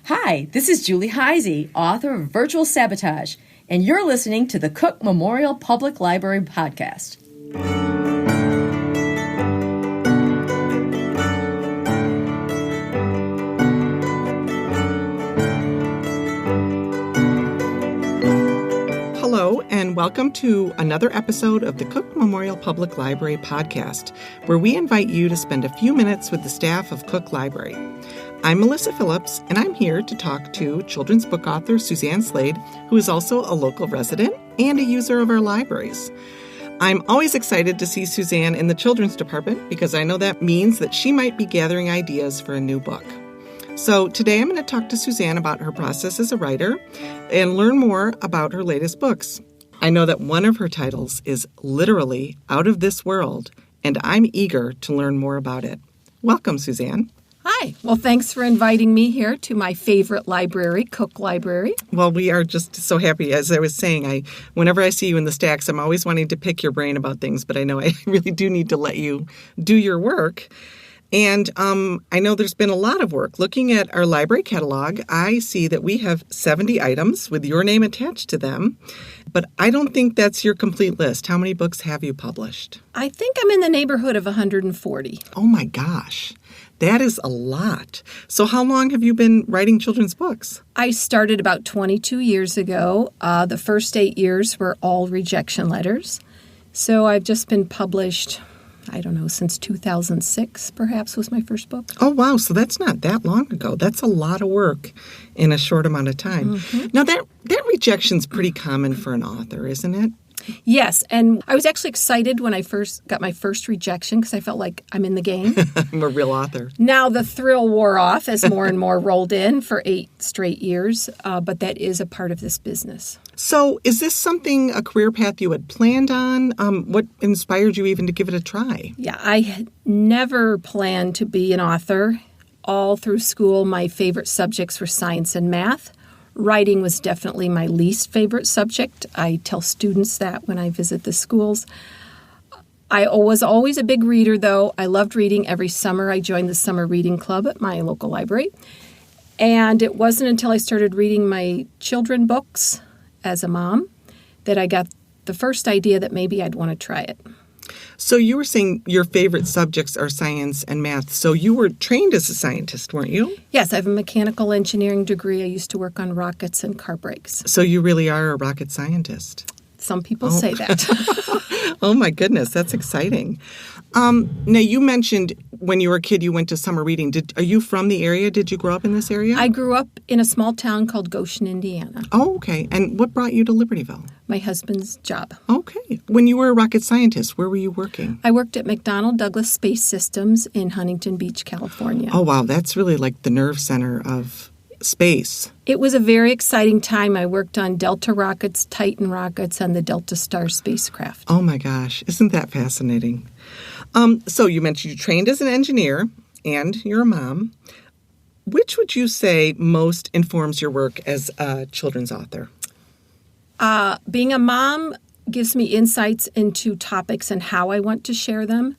Hi, this is Julie Heisey, author of Virtual Sabotage, and you're listening to the Cook Memorial Public Library podcast. Hello, and welcome to another episode of the Cook Memorial Public Library podcast, where we invite you to spend a few minutes with the staff of Cook Library. I'm Melissa Phillips, and I'm here to talk to children's book author Suzanne Slade, who is also a local resident and a user of our libraries. I'm always excited to see Suzanne in the children's department because I know that means that she might be gathering ideas for a new book. So today I'm going to talk to Suzanne about her process as a writer and learn more about her latest books. I know that one of her titles is literally out of this world, and I'm eager to learn more about it. Welcome, Suzanne. Hi. Well, thanks for inviting me here to my favorite library, Cook Library. Well, we are just so happy. As I was saying, whenever I see you in the stacks, I'm always wanting to pick your brain about things, but I know I really do need to let you do your work. And I know there's been a lot of work. Looking at our library catalog, I see that we have 70 items with your name attached to them, but I don't think that's your complete list. How many books have you published? I think I'm in the neighborhood of 140. Oh my gosh. That is a lot. So how long have you been writing children's books? I started about 22 years ago. The first 8 years were all rejection letters. So I've just been published, I don't know, since 2006 perhaps was my first book. Oh, wow. So that's not that long ago. That's a lot of work in a short amount of time. Mm-hmm. Now, that rejection's pretty common for an author, isn't it? Yes, and I was actually excited when I first got my first rejection because I felt like I'm in the game. I'm a real author. Now the thrill wore off as more and more rolled in for 8 straight years, but that is a part of this business. So is this a career path you had planned on? What inspired you even to give it a try? Yeah, I had never planned to be an author. All through school, my favorite subjects were science and math. Writing was definitely my least favorite subject. I tell students that when I visit the schools. I was always a big reader, though. I loved reading. Every summer, I joined the summer reading club at my local library. And it wasn't until I started reading my children books as a mom that I got the first idea that maybe I'd want to try it. So you were saying your favorite subjects are science and math. So you were trained as a scientist, weren't you? Yes, I have a mechanical engineering degree. I used to work on rockets and car brakes. So you really are a rocket scientist. Some people say that. Oh, my goodness. That's exciting. Now, you mentioned when you were a kid you went to summer reading. Are you from the area? Did you grow up in this area? I grew up in a small town called Goshen, Indiana. Oh, okay. And what brought you to Libertyville? My husband's job. Okay. When you were a rocket scientist, where were you working? I worked at McDonnell Douglas Space Systems in Huntington Beach, California. Oh, wow. That's really like the nerve center of space. It was a very exciting time. I worked on Delta rockets, Titan rockets, and the Delta Star spacecraft. Oh, my gosh. Isn't that fascinating? So you mentioned you trained as an engineer and you're a mom. Which would you say most informs your work as a children's author? Being a mom gives me insights into topics and how I want to share them.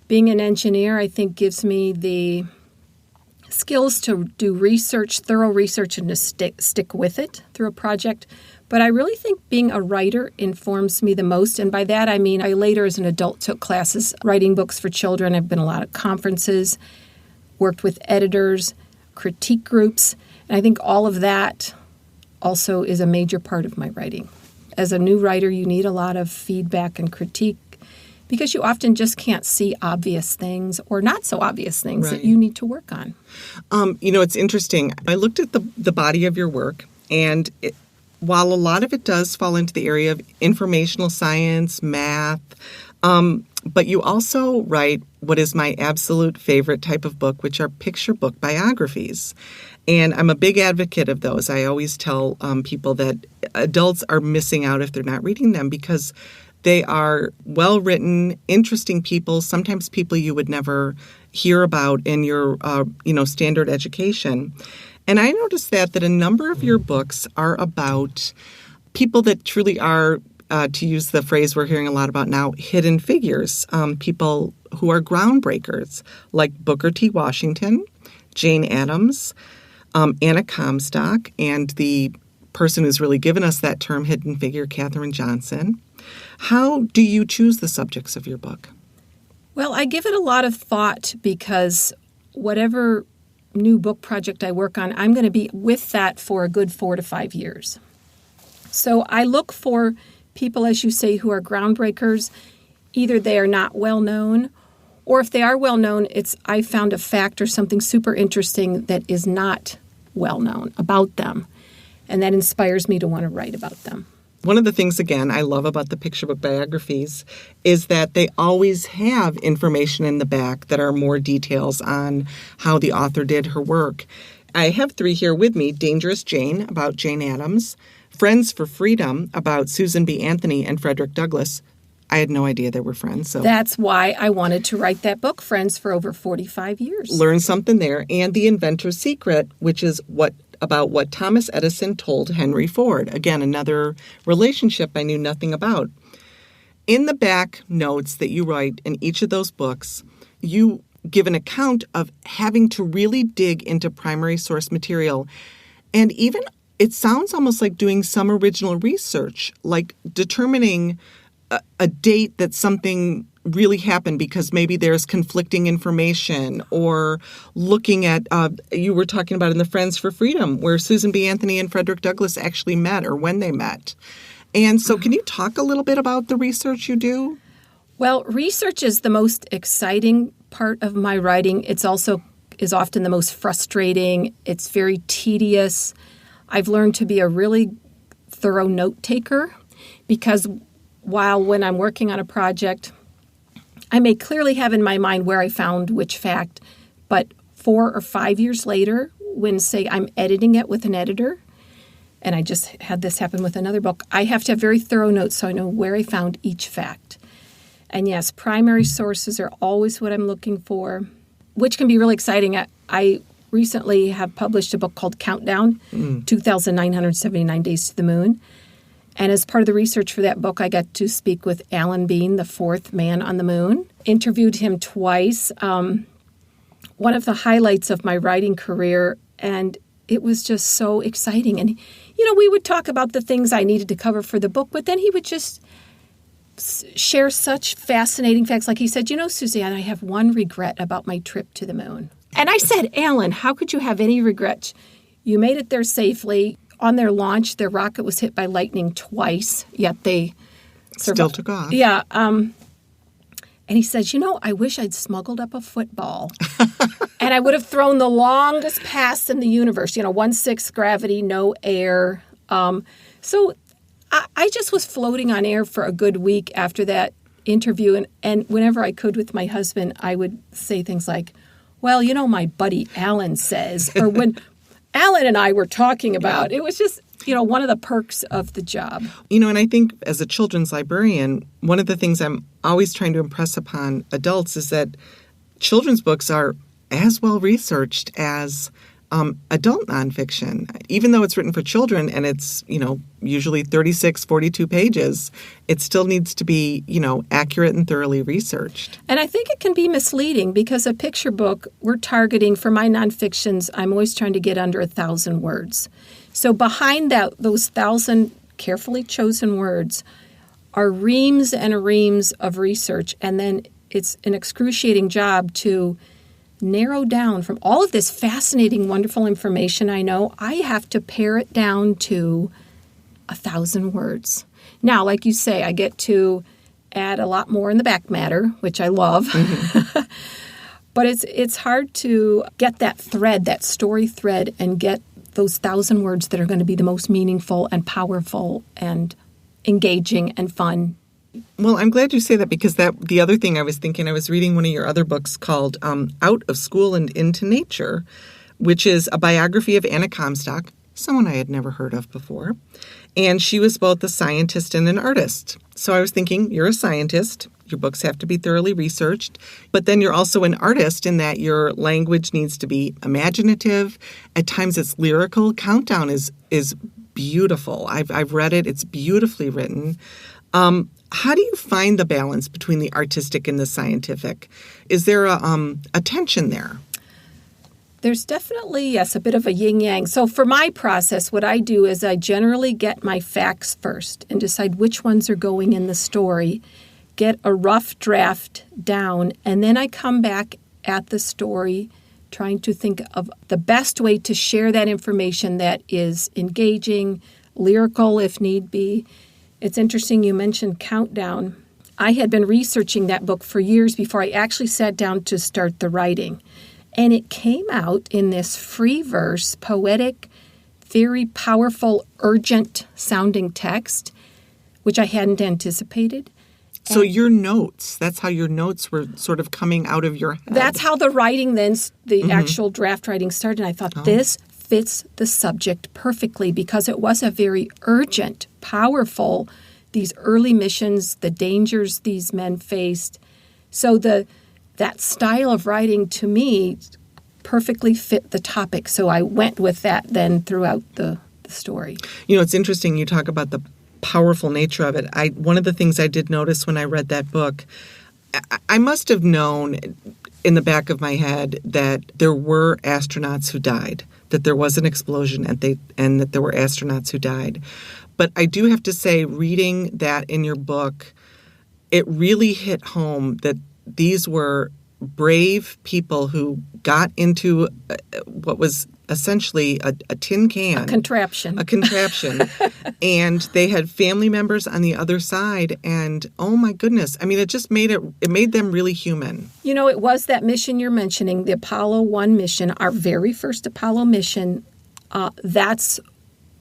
Being an engineer, I think, gives me the skills to do research, thorough research, and to stick with it through a project. But I really think being a writer informs me the most. And by that, I mean, I later as an adult took classes writing books for children. I've been to a lot of conferences, worked with editors, critique groups. And I think all of that also is a major part of my writing. As a new writer, you need a lot of feedback and critique because you often just can't see obvious things or not so obvious things that you need to work on. It's interesting. I looked at the body of your work, and while a lot of it does fall into the area of informational science, math, but you also write what is my absolute favorite type of book, which are picture book biographies. And I'm a big advocate of those. I always tell people that adults are missing out if they're not reading them because they are well-written, interesting people, sometimes people you would never hear about in your, standard education. And I noticed that a number of your books are about people that truly are, to use the phrase we're hearing a lot about now, hidden figures, people who are groundbreakers, like Booker T. Washington, Jane Addams, Anna Comstock, and the person who's really given us that term, hidden figure, Katherine Johnson. How do you choose the subjects of your book? Well, I give it a lot of thought because whatever new book project I work on, I'm going to be with that for a good 4 to 5 years. So I look for people, as you say, who are groundbreakers. Either they are not well known, or if they are well known, it's I found a fact or something super interesting that is not well known about them. And that inspires me to want to write about them. One of the things, again, I love about the picture book biographies is that they always have information in the back that are more details on how the author did her work. I have 3 here with me. Dangerous Jane, about Jane Addams. Friends for Freedom, about Susan B. Anthony and Frederick Douglass. I had no idea they were friends. So that's why I wanted to write that book, Friends, for over 45 years. Learn something there. And The Inventor's Secret, which is about what Thomas Edison told Henry Ford. Again, another relationship I knew nothing about. In the back notes that you write in each of those books, you give an account of having to really dig into primary source material. And even it sounds almost like doing some original research, like determining a date that something really happened because maybe there's conflicting information, or looking at, you were talking about in the Friends for Freedom, where Susan B. Anthony and Frederick Douglass actually met, or when they met. And so can you talk a little bit about the research you do? Well, research is the most exciting part of my writing. It's also is often the most frustrating. It's very tedious. I've learned to be a really thorough note taker because while when I'm working on a project, I may clearly have in my mind where I found which fact, but 4 or 5 years later, when, say, I'm editing it with an editor, and I just had this happen with another book, I have to have very thorough notes so I know where I found each fact. And yes, primary sources are always what I'm looking for, which can be really exciting. I recently have published a book called Countdown, 2,979 Days to the Moon. And as part of the research for that book, I got to speak with Alan Bean, the 4th man on the moon. Interviewed him twice. One of the highlights of my writing career, and it was just so exciting. And, we would talk about the things I needed to cover for the book, but then he would just share such fascinating facts. Like he said, Suzanne, I have one regret about my trip to the moon. And I said, Alan, how could you have any regrets? You made it there safely. On their launch, their rocket was hit by lightning twice, yet they survived. Still took off. Yeah. And he says, I wish I'd smuggled up a football. And I would have thrown the longest pass in the universe, 1/6 gravity, no air. So I just was floating on air for a good week after that interview. And whenever I could with my husband, I would say things like, well, my buddy Alan says, or when Alan and I were talking about. It was just, one of the perks of the job. And I think as a children's librarian, one of the things I'm always trying to impress upon adults is that children's books are as well researched as adult nonfiction. Even though it's written for children and it's, usually 36, 42 pages, it still needs to be, accurate and thoroughly researched. And I think it can be misleading because a picture book, we're targeting, for my nonfictions, I'm always trying to get under 1,000 words. So behind those 1,000 carefully chosen words are reams and reams of research. And then it's an excruciating job to narrow down from all of this fascinating, wonderful information I know. I have to pare it down to 1,000 words. Now, like you say, I get to add a lot more in the back matter, which I love. Mm-hmm. But it's hard to get that thread, that story thread, and get those 1,000 words that are going to be the most meaningful and powerful and engaging and fun. Well, I'm glad you say that because the other thing I was thinking, I was reading one of your other books called Out of School and Into Nature, which is a biography of Anna Comstock, someone I had never heard of before. And she was both a scientist and an artist. So I was thinking, you're a scientist. Your books have to be thoroughly researched. But then you're also an artist in that your language needs to be imaginative. At times it's lyrical. Countdown is beautiful. I've read it. It's beautifully written. How do you find the balance between the artistic and the scientific? Is there a tension there? There's definitely, yes, a bit of a yin-yang. So for my process, what I do is I generally get my facts first and decide which ones are going in the story, get a rough draft down, and then I come back at the story trying to think of the best way to share that information that is engaging, lyrical if need be. It's interesting you mentioned Countdown. I had been researching that book for years before I actually sat down to start the writing. And it came out in this free verse, poetic, very powerful, urgent-sounding text, which I hadn't anticipated. So your notes, that's how your notes were sort of coming out of your head. That's how the writing then, the actual draft writing started. And I thought, this fits the subject perfectly because it was a very urgent, powerful, these early missions, the dangers these men faced. So that style of writing, to me, perfectly fit the topic. So I went with that then throughout the story. You know, it's interesting you talk about the powerful nature of it. One of the things I did notice when I read that book, I must have known in the back of my head that there were astronauts who died, that there was an explosion and that there were astronauts who died. But I do have to say, reading that in your book, it really hit home that these were brave people who got into what was essentially a tin can. A contraption. And they had family members on the other side. And oh my goodness, I mean, it made them really human. You know, it was that mission you're mentioning, the Apollo 1 mission, our very first Apollo mission.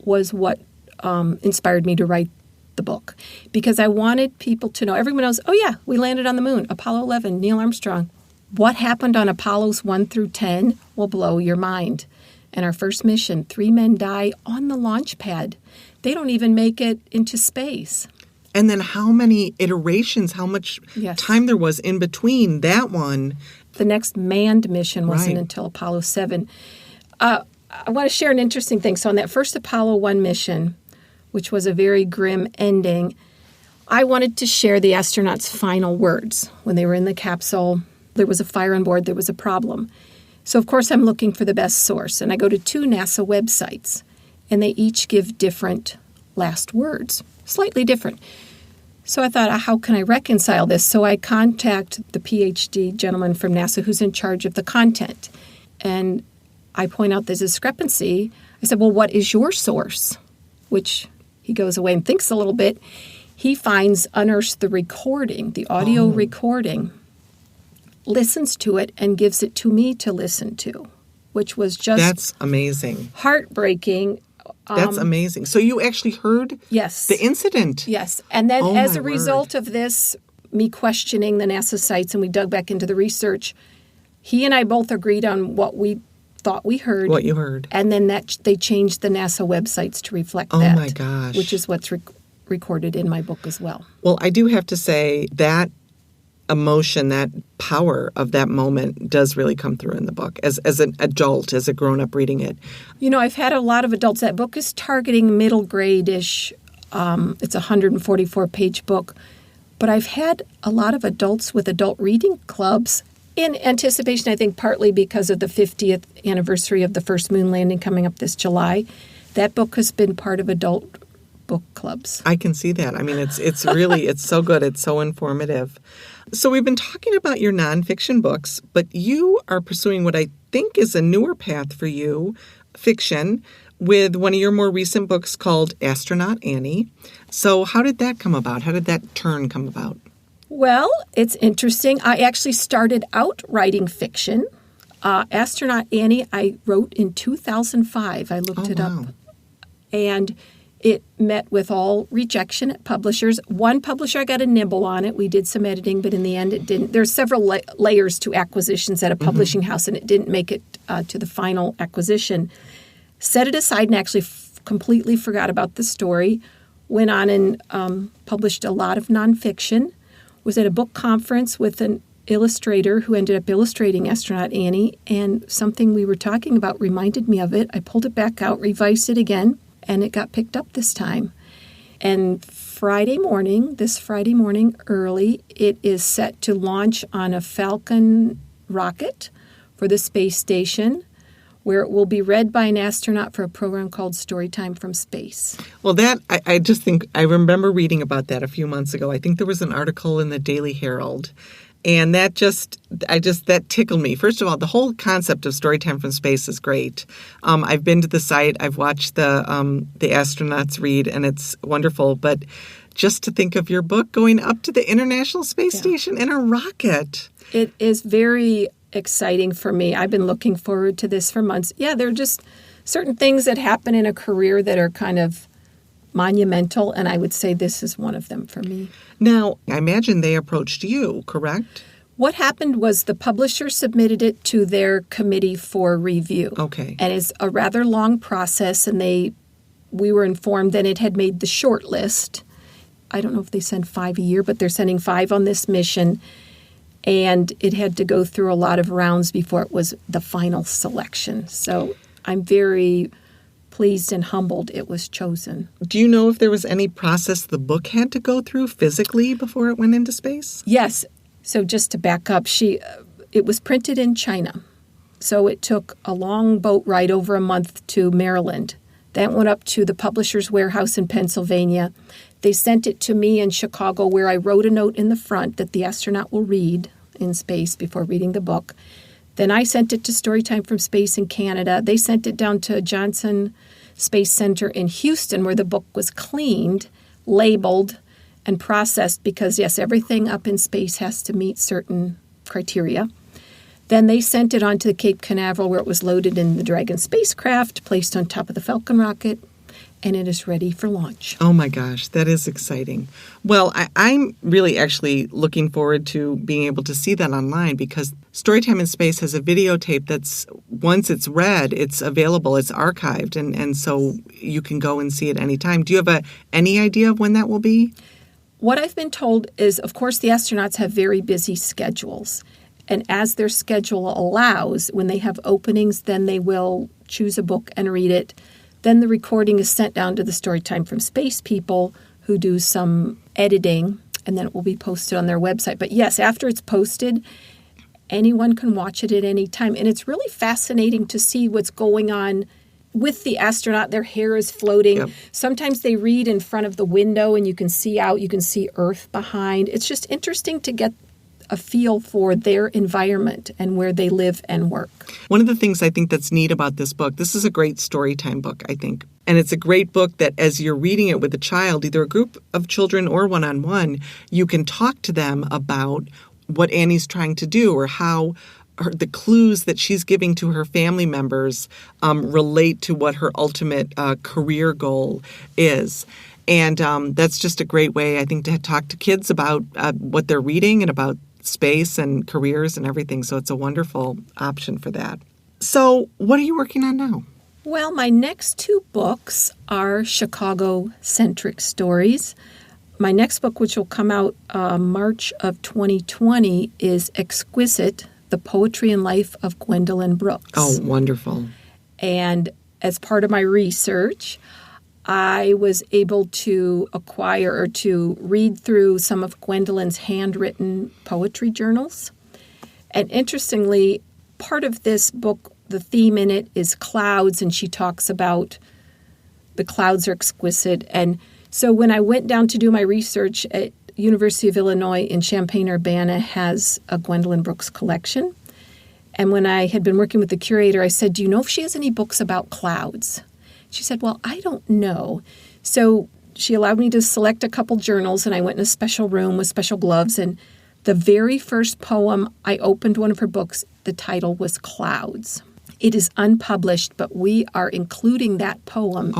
Was what inspired me to write the book. Because I wanted people to know, everyone knows, oh yeah, we landed on the moon, Apollo 11, Neil Armstrong. What happened on Apollos 1 through 10 will blow your mind. And our first mission, 3 men die on the launch pad. They don't even make it into space. And then how many iterations, how much time there was in between that one. The next manned mission wasn't until Apollo 7. I want to share an interesting thing. So on that first Apollo 1 mission, which was a very grim ending, I wanted to share the astronauts' final words. When they were in the capsule, there was a fire on board, there was a problem. So, of course, I'm looking for the best source. And I go to 2 NASA websites, and they each give different last words, slightly different. So I thought, how can I reconcile this? So I contact the PhD gentleman from NASA who's in charge of the content. And I point out the discrepancy. I said, well, what is your source? Which he goes away and thinks a little bit. He unearths the recording, the audio recording, listens to it, and gives it to me to listen to, which was just... That's amazing. Heartbreaking. That's amazing. So you actually heard the incident? Yes. And then as a result of this, me questioning the NASA sites, and we dug back into the research, he and I both agreed on what we thought we heard. What you heard. And then they changed the NASA websites to reflect that. Oh, my gosh. Which is what's recorded in my book as well. Well, I do have to say that emotion, that power of that moment does really come through in the book as an adult, as a grown-up reading it. You know, I've had a lot of adults. That book is targeting middle grade-ish. It's a 144-page book. But I've had a lot of adults with adult reading clubs in anticipation, I think, partly because of the 50th anniversary of the first moon landing coming up this July. That book has been part of adult book clubs. I can see that. I mean, it's really, it's so good. It's so informative. So we've been talking about your nonfiction books, but you are pursuing what I think is a newer path for you, fiction, with one of your more recent books called Astronaut Annie. So how did that come about? How did that turn come about? Well, it's interesting. I actually started out writing fiction. Astronaut Annie, I wrote in 2005. I looked it up. And it met with all rejection at publishers. One publisher got a nibble on it. We did some editing, but in the end it didn't. There's several layers to acquisitions at a publishing house, and it didn't make it to the final acquisition. Set it aside and actually completely forgot about the story. Went on and published a lot of nonfiction. Was at a book conference with an illustrator who ended up illustrating Astronaut Annie, and something we were talking about reminded me of it. I pulled it back out, revised it again, and it got picked up this time. And this Friday morning early, it is set to launch on a Falcon rocket for the space station. where it will be read by an astronaut for a program called Storytime from Space. Well, I just think I remember reading about that a few months ago. I think there was an article in the Daily Herald, and that that tickled me. First of all, the whole concept of Storytime from Space is great. I've been to the site. I've watched the astronauts read, and it's wonderful. But just to think of your book going up to the International Space Station in a rocket. It is very exciting for me. I've been looking forward to this for months. Yeah, there are just certain things that happen in a career that are kind of monumental, and I would say this is one of them for me. Now, I imagine they approached you, correct? What happened was the publisher submitted it to their committee for review. Okay. And it's a rather long process, and we were informed that it had made the short list. I don't know if they send 5 a year, but they're sending 5 on this mission. And it had to go through a lot of rounds before it was the final selection. So I'm very pleased and humbled it was chosen. Do you know if there was any process the book had to go through physically before it went into space? Yes. So just to back up, it was printed in China. So it took a long boat ride over a month to Maryland. That went up to the publisher's warehouse in Pennsylvania. They sent it to me in Chicago, where I wrote a note in the front that the astronaut will read in space before reading the book. Then I sent it to Storytime from Space in Canada. They sent it down to Johnson Space Center in Houston, where the book was cleaned, labeled, and processed because, yes, everything up in space has to meet certain criteria. Then they sent it on to Cape Canaveral, where it was loaded in the Dragon spacecraft, placed on top of the Falcon rocket, and it is ready for launch. Oh my gosh, that is exciting. Well, I'm really actually looking forward to being able to see that online, because Storytime in Space has a videotape that's, once it's read, it's available, it's archived, and so you can go and see it anytime. Do you have any idea of when that will be? What I've been told is, of course, the astronauts have very busy schedules. And as their schedule allows, when they have openings, then they will choose a book and read it. Then the recording is sent down to the Storytime from Space people, who do some editing, and then it will be posted on their website. But yes, after it's posted, anyone can watch it at any time. And it's really fascinating to see what's going on with the astronaut. Their hair is floating. Yep. Sometimes they read in front of the window and you can see out, you can see Earth behind. It's just interesting to get a feel for their environment and where they live and work. One of the things I think that's neat about this book, this is a great storytime book, I think. And it's a great book that as you're reading it with a child, either a group of children or one-on-one, you can talk to them about what Annie's trying to do, or how the clues that she's giving to her family members relate to what her ultimate career goal is. And that's just a great way, I think, to talk to kids about what they're reading and about space and careers and everything. So it's a wonderful option for that. So what are you working on now? Well, my next 2 books are Chicago-centric stories. My next book, which will come out March of 2020, is Exquisite, The Poetry and Life of Gwendolyn Brooks. Oh, wonderful. And as part of my research, I was able to acquire or to read through some of Gwendolyn's handwritten poetry journals. And interestingly, part of this book, the theme in it is clouds, and she talks about the clouds are exquisite. And so when I went down to do my research at University of Illinois in Champaign-Urbana has a Gwendolyn Brooks collection. And when I had been working with the curator, I said, do you know if she has any books about clouds? She said, well, I don't know. So she allowed me to select a couple journals, and I went in a special room with special gloves. And the very first poem, I opened one of her books. The title was Clouds. It is unpublished, but we are including that poem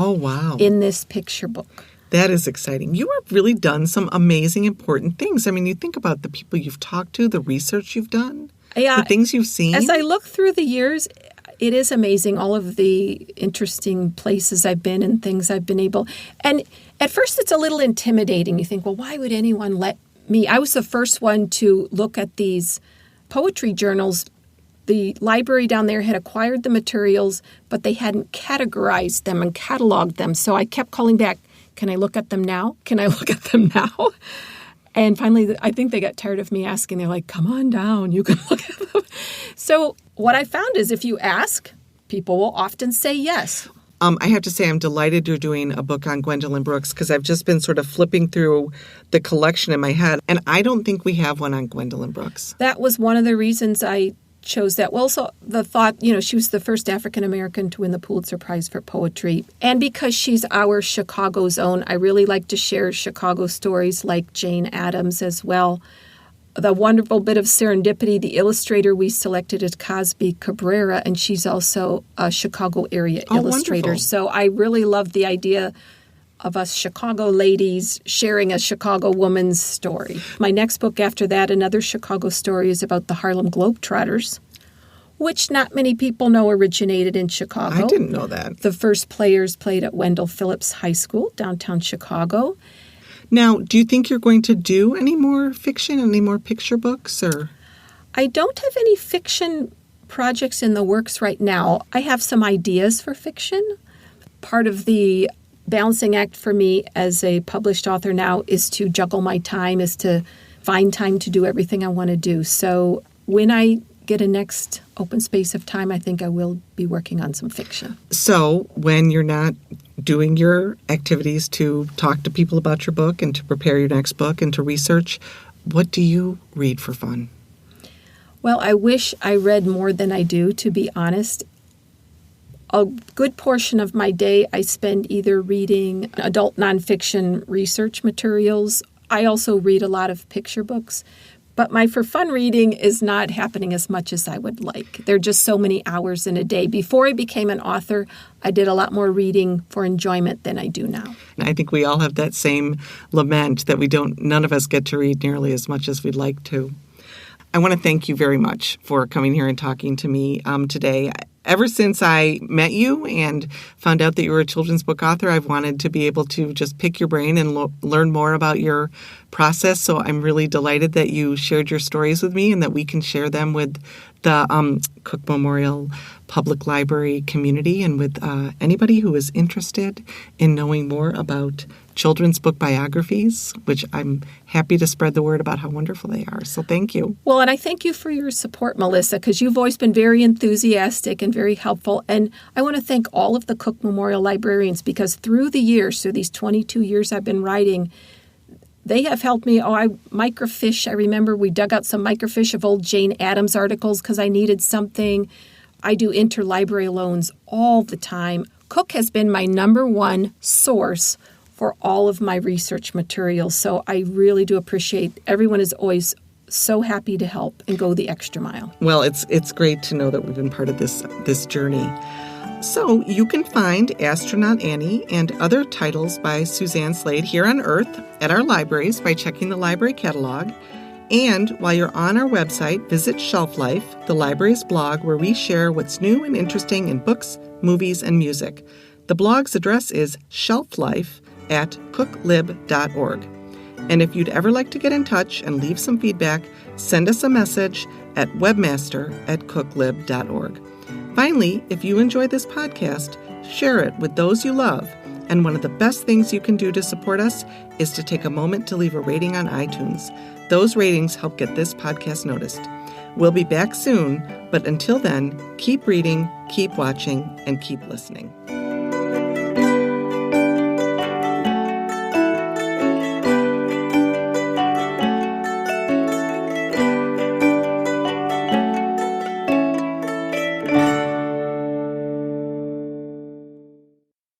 in this picture book. That is exciting. You have really done some amazing, important things. I mean, you think about the people you've talked to, the research you've done, the things you've seen. As I look through the years, it is amazing, all of the interesting places I've been and things I've been able. And at first it's a little intimidating. You think, well, why would anyone let me? I was the first one to look at these poetry journals. The library down there had acquired the materials, but they hadn't categorized them and cataloged them. So I kept calling back, can I look at them now? Can I look at them now? And finally, I think they got tired of me asking. They're like, come on down, you can look at them. So what I found is if you ask, people will often say yes. I have to say I'm delighted you're doing a book on Gwendolyn Brooks because I've just been sort of flipping through the collection in my head, and I don't think we have one on Gwendolyn Brooks. That was one of the reasons I chose that. Well, so the thought, she was the first African-American to win the Pulitzer Prize for Poetry. And because she's our Chicago's own, I really like to share Chicago stories like Jane Addams as well. The wonderful bit of serendipity, the illustrator we selected is Cosby Cabrera, and she's also a Chicago area illustrator. Wonderful. So I really love the idea of us Chicago ladies sharing a Chicago woman's story. My next book after that, another Chicago story, is about the Harlem Globetrotters, which not many people know originated in Chicago. I didn't know that. The first players played at Wendell Phillips High School, downtown Chicago. Now, do you think you're going to do any more fiction, any more picture books, or? I don't have any fiction projects in the works right now. I have some ideas for fiction. Part of the balancing act for me as a published author now is to juggle my time, is to find time to do everything I want to do. So when I get a next open space of time, I think I will be working on some fiction. So when you're not doing your activities to talk to people about your book and to prepare your next book and to research, what do you read for fun? Well, I wish I read more than I do, to be honest. A good portion of my day I spend either reading adult nonfiction research materials. I also read a lot of picture books. But my for fun reading is not happening as much as I would like. There are just so many hours in a day. Before I became an author, I did a lot more reading for enjoyment than I do now. And I think we all have that same lament that none of us get to read nearly as much as we'd like to. I want to thank you very much for coming here and talking to me today. Ever since I met you and found out that you were a children's book author, I've wanted to be able to just pick your brain and learn more about your process. So I'm really delighted that you shared your stories with me and that we can share them with the Cook Memorial Public Library community and with anybody who is interested in knowing more about children's book biographies, which I'm happy to spread the word about how wonderful they are. So thank you. Well, and I thank you for your support, Melissa, because you've always been very enthusiastic and very helpful. And I want to thank all of the Cook Memorial librarians because through the years, through these 22 years I've been writing, they have helped me. I microfiche. I remember we dug out some microfiche of old Jane Addams articles because I needed something. I do interlibrary loans all the time. Cook has been my number one source for all of my research materials. So I really do appreciate everyone is always so happy to help and go the extra mile. Well, it's great to know that we've been part of this journey. So you can find Astronaut Annie and other titles by Suzanne Slade here on Earth at our libraries by checking the library catalog. And while you're on our website, visit Shelf Life, the library's blog where we share what's new and interesting in books, movies, and music. The blog's address is shelflife@cooklib.org. And if you'd ever like to get in touch and leave some feedback, send us a message at webmaster@cooklib.org. Finally, if you enjoy this podcast, share it with those you love. And one of the best things you can do to support us is to take a moment to leave a rating on iTunes. Those ratings help get this podcast noticed. We'll be back soon, but until then, keep reading, keep watching, and keep listening.